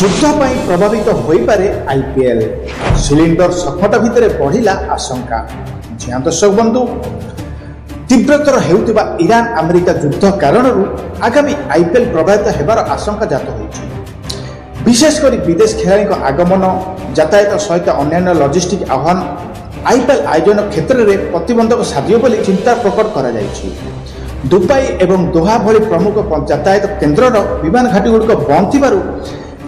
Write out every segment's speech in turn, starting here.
ଯୁଦ୍ଧ ପାଇଁ ପ୍ରଭାବିତ ହୋଇପାରେ ଆଇପିଏଲ୍। ସିଲିଣ୍ଡର ସଙ୍କଟ ଭିତରେ ବଢ଼ିଲା ଆଶଙ୍କା। ଝିଅ ଦର୍ଶକ ବନ୍ଧୁ, ତୀବ୍ରତର ହେଉଥିବା ଇରାନ ଆମେରିକା ଯୁଦ୍ଧ କାରଣରୁ ଆଗାମୀ ଆଇପିଏଲ୍ ପ୍ରଭାବିତ ହେବାର ଆଶଙ୍କା ଜାତ ହୋଇଛି। ବିଶେଷ କରି ବିଦେଶ ଖେଳାଳିଙ୍କ ଆଗମନ, ଯାତାୟାତ ସହିତ ଅନ୍ୟାନ୍ୟ ଲଜିଷ୍ଟିକ୍ ଆହ୍ୱାନ ଆଇପିଏଲ୍ ଆୟୋଜନ କ୍ଷେତ୍ରରେ ପ୍ରତିବନ୍ଧକ ସାଜିବ ବୋଲି ଚିନ୍ତା ପ୍ରକଟ କରାଯାଇଛି। ଦୁବାଇ ଏବଂ ଦୋହା ଭଳି ପ୍ରମୁଖ ଯାତାୟାତ କେନ୍ଦ୍ରର ବିମାନ ଘାଟିଗୁଡ଼ିକ ବନ୍ଦ ଥିବାରୁ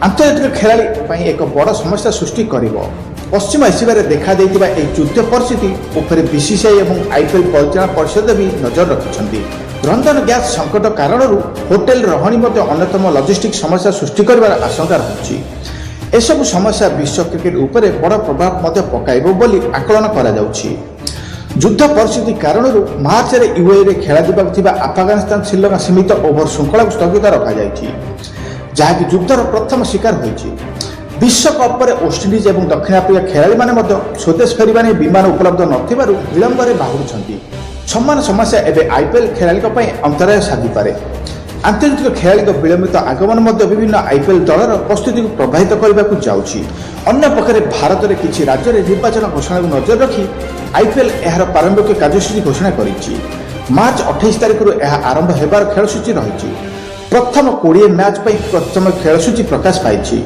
ଆନ୍ତର୍ଜାତିକ ଖେଳାଳି ପାଇଁ ଏକ ବଡ଼ ସମସ୍ୟା ସୃଷ୍ଟି କରିବ। ପଶ୍ଚିମ ଏସିଆରେ ଦେଖାଦେଇଥିବା ଏହି ଯୁଦ୍ଧ ପରିସ୍ଥିତି ଉପରେ ବିସିସିଆଇ ଏବଂ ଆଇପିଏଲ୍ ପରିଚାଳନା ପରିଷଦ ବି ନଜର ରଖିଛନ୍ତି। ରନ୍ଧନ ଗ୍ୟାସ୍ ସଙ୍କଟ କାରଣରୁ ହୋଟେଲ ରହଣି ମଧ୍ୟ ଅନ୍ୟତମ ଲଜିଷ୍ଟିକ୍ ସମସ୍ୟା ସୃଷ୍ଟି କରିବାର ଆଶଙ୍କା ରହିଛି। ଏସବୁ ସମସ୍ୟା ବିଶ୍ୱ କ୍ରିକେଟ୍ ଉପରେ ବଡ଼ ପ୍ରଭାବ ମଧ୍ୟ ପକାଇବ ବୋଲି ଆକଳନ କରାଯାଉଛି। ଯୁଦ୍ଧ ପରିସ୍ଥିତି କାରଣରୁ ମାର୍ଚ୍ଚରେ ୟୁଏଇରେ ଖେଳାଯିବାକୁ ଥିବା ଆଫଗାନିସ୍ତାନ ଶ୍ରୀଲଙ୍କା ସୀମିତ ଓଭର ଶୃଙ୍ଖଳାକୁ ସ୍ଥଗିତ ରଖାଯାଇଛି, ଯାହାକି ଯୁଦ୍ଧର ପ୍ରଥମ ଶିକାର ହୋଇଛି। ବିଶ୍ୱକପ୍ ପରେ ୱେଷ୍ଟଇଣ୍ଡିଜ୍ ଏବଂ ଦକ୍ଷିଣ ଆଫ୍ରିକା ଖେଳାଳିମାନେ ମଧ୍ୟ ସ୍ୱଦେଶ ଫେରିବା ନେଇ ବିମାନ ଉପଲବ୍ଧ ନଥିବାରୁ ବିଳମ୍ବରେ ବାହୁଡ଼ୁଛନ୍ତି। ସମାନ ସମସ୍ୟା ଏବେ ଆଇପିଏଲ୍ ଖେଳାଳିଙ୍କ ପାଇଁ ଅନ୍ତରାୟ ସାଜିପାରେ। ଆନ୍ତର୍ଜାତିକ ଖେଳାଳିଙ୍କ ବିଳମ୍ବିତ ଆଗମନ ମଧ୍ୟ ବିଭିନ୍ନ ଆଇପିଏଲ୍ ଦଳର ପ୍ରସ୍ତୁତିକୁ ପ୍ରଭାବିତ କରିବାକୁ ଯାଉଛି। ଅନ୍ୟପକ୍ଷରେ ଭାରତରେ କିଛି ରାଜ୍ୟରେ ନିର୍ବାଚନ ଘୋଷଣାକୁ ନଜର ରଖି ଆଇପିଏଲ୍ ଏହାର ପ୍ରାରମ୍ଭିକ କାର୍ଯ୍ୟସୂଚୀ ଘୋଷଣା କରିଛି। ମାର୍ଚ୍ଚ 28 ତାରିଖରୁ ଏହା ଆରମ୍ଭ ହେବାର ଖେଳସୂଚୀ ରହିଛି। ପ୍ରଥମ 20 ମ୍ୟାଚ୍ ପାଇଁ ପ୍ରଥମ ଖେଳସୂଚୀ ପ୍ରକାଶ ପାଇଛି।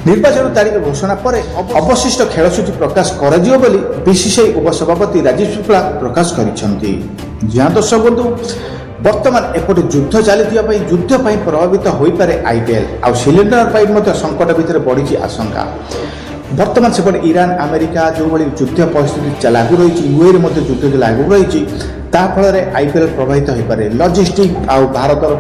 ନିର୍ବାଚନ ତାରିଖ ଘୋଷଣା ପରେ ଅବଶିଷ୍ଟ ଖେଳସୂଚୀ ପ୍ରକାଶ କରାଯିବ ବୋଲି ବିସିସିଆଇ ଉପସଭାପତି ରାଜୀବ ଶୁକ୍ଲା ପ୍ରକାଶ କରିଛନ୍ତି। ଜ୍ଞାତ ଦର୍ଶକ ବନ୍ଧୁ, ବର୍ତ୍ତମାନ ଏପଟେ ଯୁଦ୍ଧ ଚାଲିଥିବା ପାଇଁ ଯୁଦ୍ଧ ପାଇଁ ପ୍ରଭାବିତ ହୋଇପାରେ ଆଇପିଏଲ୍। ଆଉ ସିଲିଣ୍ଡର ପାଇଁ ମଧ୍ୟ ସଙ୍କଟ ଭିତରେ ବଢ଼ିଛି ଆଶଙ୍କା। ବର୍ତ୍ତମାନ ସେପଟେ ଇରାନ ଆମେରିକା ଯେଉଁଭଳି ଯୁଦ୍ଧ ପରିସ୍ଥିତି ଲାଗୁ ରହିଛି, ୟୁଏଇରେ ମଧ୍ୟ ଯୁଦ୍ଧ ଲାଗୁ ରହିଛି, ତା ଫଳରେ ଆଇପିଏଲ୍ ପ୍ରଭାବିତ ହୋଇପାରେ। ଲଜିଷ୍ଟିକ୍ ଆଉ ଭାରତର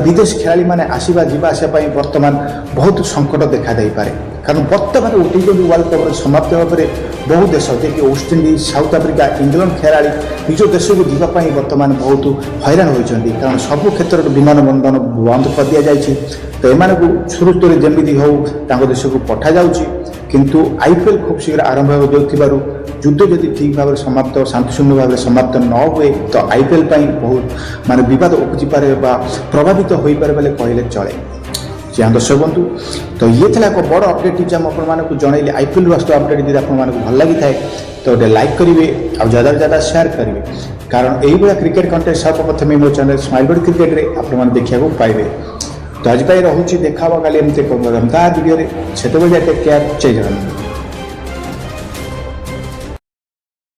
ବିଦେଶ ଖେଳାଳିମାନେ ଯିବା ଆସିବା ପାଇଁ ବର୍ତ୍ତମାନ ବହୁତ ସଙ୍କଟ ଦେଖାଦେଇପାରେ। କାରଣ ବର୍ତ୍ତମାନ T20 ୱାର୍ଲଡ କପ୍ର ସମାପ୍ତି ହେବା ପରେ ବହୁ ଦେଶ ଯେକି ୱେଷ୍ଟଇଣ୍ଡିଜ୍, ସାଉଥ୍ ଆଫ୍ରିକା, ଇଂଲଣ୍ଡ ଖେଳାଳି ନିଜ ଦେଶକୁ ଯିବା ପାଇଁ ବର୍ତ୍ତମାନ ବହୁତ ହଇରାଣ ହୋଇଛନ୍ତି। କାରଣ ସବୁ କ୍ଷେତ୍ରରେ ବିମାନ ବନ୍ଦର ବନ୍ଦ କରିଦିଆଯାଇଛି। ତ ଏମାନଙ୍କୁ ସୁରୁଖୁରୁରେ ଯେମିତି ହେଉ ତାଙ୍କ ଦେଶକୁ ପଠାଯାଉଛି। କିନ୍ତୁ ଆଇପିଏଲ୍ ଖୁବ୍ ଶୀଘ୍ର ଆରମ୍ଭ ହେଉଥିବାରୁ ଯୁଦ୍ଧ ଯଦି ଠିକ୍ ଭାବରେ ସମାପ୍ତ, ଶାନ୍ତିଶୂନ୍ୟ ଭାବରେ ସମାପ୍ତ ନ ହୁଏ ତ ଆଇପିଏଲ୍ ପାଇଁ ବହୁତ ବିବାଦ ଉପୁଜିପାରେ ବା ପ୍ରଭାବିତ ହୋଇପାରେ ବୋଲି କହିଲେ ଚଳେ। ଜ୍ଞାନ ଦର୍ଶକ ବନ୍ଧୁ, ତ ଇଏ ଥିଲା ଏକ ବଡ଼ ଅପଡେଟ୍ ଯେ ମୁଁ ଆପଣମାନଙ୍କୁ ଜଣାଇଲି। ଆଇପିଏଲ୍ ବାସ୍ତବ ଅପଡେଟ୍ ଯଦି ଆପଣମାନଙ୍କୁ ଭଲ ଲାଗିଥାଏ ତ ଗୋଟେ ଲାଇକ୍ କରିବେ ଆଉ ज़्यादा ସେୟାର କରିବେ। କାରଣ ଏଇଭଳିଆ କ୍ରିକେଟ୍ କଣ୍ଟେଣ୍ଟ ସର୍ବପ୍ରଥମେ ମୋ ଚ୍ୟାନେଲ୍ ସ୍ମାଇଲ୍ ବର୍ଡ କ୍ରିକେଟ୍ରେ ଆପଣମାନେ ଦେଖିବାକୁ ପାଇବେ। ତ ଆଜି ପାଇଁ ରହୁଛି, ଦେଖା ହେବା କାଲି ଏମିତି ଏକ ଦମଦାର ଭିଡ଼ିଓରେ। ସେତେବେଳେ ଟେକ୍ କେୟାର, ଜୟ ଜଗନ୍ନାଥ।